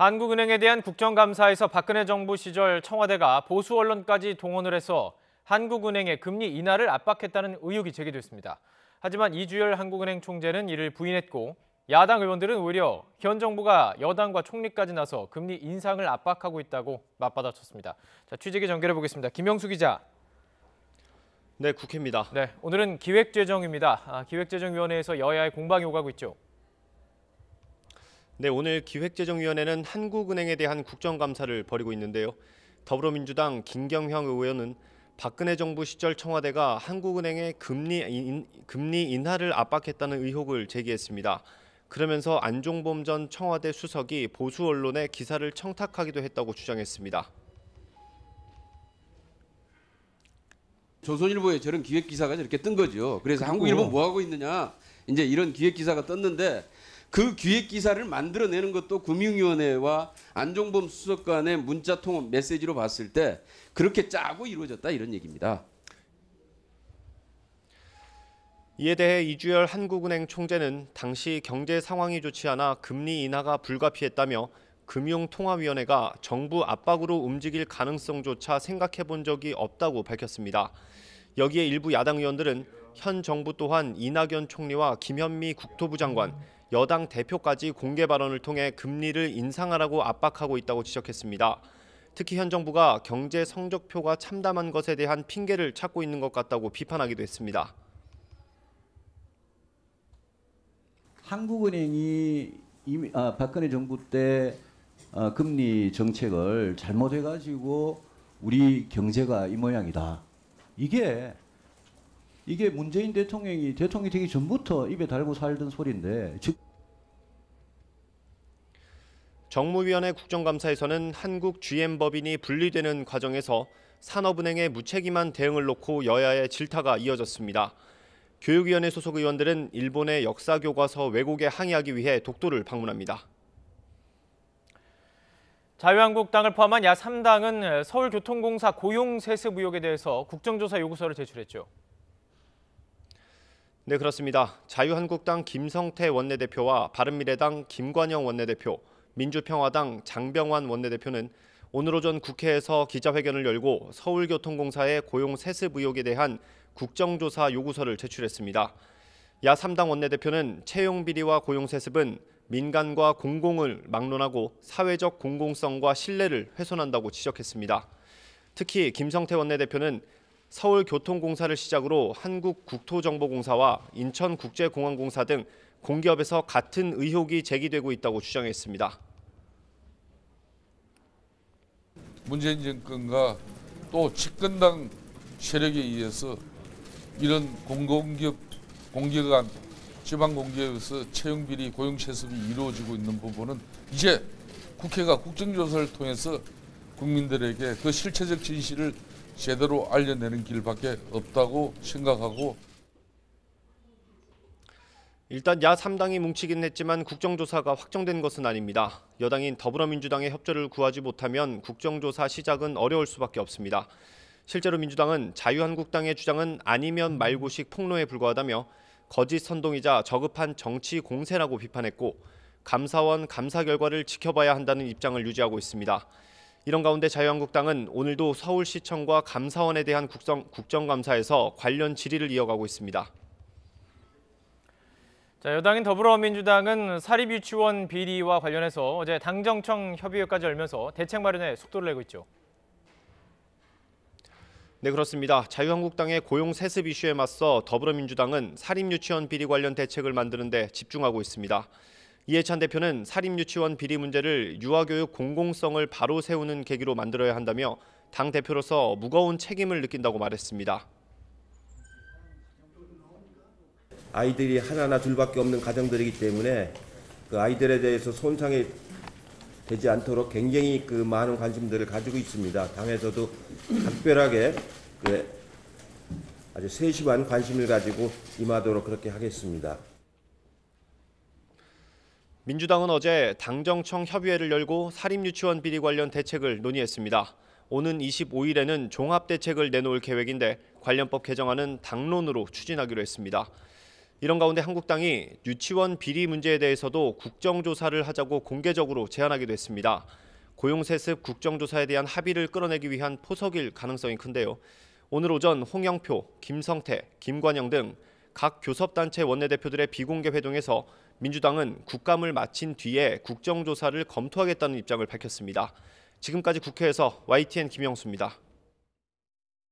한국은행에 대한 국정감사에서 박근혜 정부 시절 청와대가 보수 언론까지 동원을 해서 한국은행의 금리 인하를 압박했다는 의혹이 제기됐습니다. 하지만 이주열 한국은행 총재는 이를 부인했고 야당 의원들은 오히려 현 정부가 여당과 총리까지 나서 금리 인상을 압박하고 있다고 맞받아쳤습니다. 취재기 전개해 보겠습니다. 김영수 기자. 네, 국회입니다. 네, 오늘은 기획재정입니다. 기획재정위원회에서 여야의 공방이 오가고 있죠. 네, 오늘 기획재정위원회는 한국은행에 대한 국정감사를 벌이고 있는데요. 더불어민주당 김경형 의원은 박근혜 정부 시절 청와대가 한국은행의 금리 인하를 압박했다는 의혹을 제기했습니다. 그러면서 안종범 전 청와대 수석이 보수 언론에 기사를 청탁하기도 했다고 주장했습니다. 조선일보에 저런 기획 기사가 이렇게 뜬 거죠. 그래서 한국일보 뭐 하고 있느냐, 이제 이런 기획 기사가 떴는데 그 기획 기사를 만들어내는 것도 금융위원회와 안종범 수석 간의 문자 통화 메시지로 봤을 때 그렇게 짜고 이루어졌다, 이런 얘기입니다. 이에 대해 이주열 한국은행 총재는 당시 경제 상황이 좋지 않아 금리 인하가 불가피했다며 금융통화위원회가 정부 압박으로 움직일 가능성조차 생각해 본 적이 없다고 밝혔습니다. 여기에 일부 야당 의원들은 현 정부 또한 이낙연 총리와 김현미 국토부 장관, 여당 대표까지 공개 발언을 통해 금리를 인상하라고 압박하고 있다고 지적했습니다. 특히 현 정부가 경제 성적표가 참담한 것에 대한 핑계를 찾고 있는 것 같다고 비판하기도 했습니다. 한국은행이 박근혜 정부 때 금리 정책을 잘못해가지고 우리 경제가 이 모양이다. 이게 문재인 대통령이 되기 전부터 입에 달고 살던 소리인데, 즉 정무위원회 국정감사에서는 한국 GM법인이 분리되는 과정에서 산업은행의 무책임한 대응을 놓고 여야의 질타가 이어졌습니다. 교육위원회 소속 의원들은 일본의 역사교과서 왜곡에 항의하기 위해 독도를 방문합니다. 자유한국당을 포함한 야3당은 서울교통공사 고용세습 의혹에 대해서 국정조사 요구서를 제출했죠. 네, 그렇습니다. 자유한국당 김성태 원내대표와 바른미래당 김관영 원내대표, 민주평화당 장병완 원내대표는 오늘 오전 국회에서 기자회견을 열고 서울교통공사의 고용세습 의혹에 대한 국정조사 요구서를 제출했습니다. 야3당 원내대표는 채용비리와 고용세습은 민간과 공공을 막론하고 사회적 공공성과 신뢰를 훼손한다고 지적했습니다. 특히 김성태 원내대표는 서울교통공사를 시작으로 한국국토정보공사와 인천국제공항공사 등 공기업에서 같은 의혹이 제기되고 있다고 주장했습니다. 문재인 정권과 또 집권당 세력에 의해서 이런 공공기업, 공기관, 지방공기업에서 채용비리, 고용세습이 이루어지고 있는 부분은 이제 국회가 국정조사를 통해서 국민들에게 그 실체적 진실을 제대로 알려내는 길밖에 없다고 생각하고, 일단 야3당이 뭉치긴 했지만 국정조사가 확정된 것은 아닙니다. 여당인 더불어민주당의 협조를 구하지 못하면 국정조사 시작은 어려울 수밖에 없습니다. 실제로 민주당은 자유한국당의 주장은 아니면 말고식 폭로에 불과하다며 거짓 선동이자 저급한 정치 공세라고 비판했고, 감사원 감사 결과를 지켜봐야 한다는 입장을 유지하고 있습니다. 이런 가운데 자유한국당은 오늘도 서울시청과 감사원에 대한 국정감사에서 관련 질의를 이어가고 있습니다. 여당인 더불어민주당은 사립유치원 비리와 관련해서 어제 당정청 협의회까지 열면서 대책 마련에 속도를 내고 있죠. 네, 그렇습니다. 자유한국당의 고용세습 이슈에 맞서 더불어민주당은 사립유치원 비리 관련 대책을 만드는 데 집중하고 있습니다. 이해찬 대표는 사립유치원 비리 문제를 유아교육 공공성을 바로 세우는 계기로 만들어야 한다며 당 대표로서 무거운 책임을 느낀다고 말했습니다. 아이들이 하나나 둘밖에 없는 가정들이기 때문에 그 아이들에 대해서 손상이 되지 않도록 굉장히 그 많은 관심들을 가지고 있습니다. 당에서도 각별하게 아주 세심한 관심을 가지고 임하도록 그렇게 하겠습니다. 민주당은 어제 당정청 협의회를 열고 사립유치원 비리 관련 대책을 논의했습니다. 오는 25일에는 종합대책을 내놓을 계획인데 관련법 개정안은 당론으로 추진하기로 했습니다. 이런 가운데 한국당이 유치원 비리 문제에 대해서도 국정조사를 하자고 공개적으로 제안하기도 했습니다. 고용세습 국정조사에 대한 합의를 끌어내기 위한 포석일 가능성이 큰데요. 오늘 오전 홍영표, 김성태, 김관영 등 각 교섭단체 원내대표들의 비공개 회동에서 민주당은 국감을 마친 뒤에 국정조사를 검토하겠다는 입장을 밝혔습니다. 지금까지 국회에서 YTN 김영수입니다.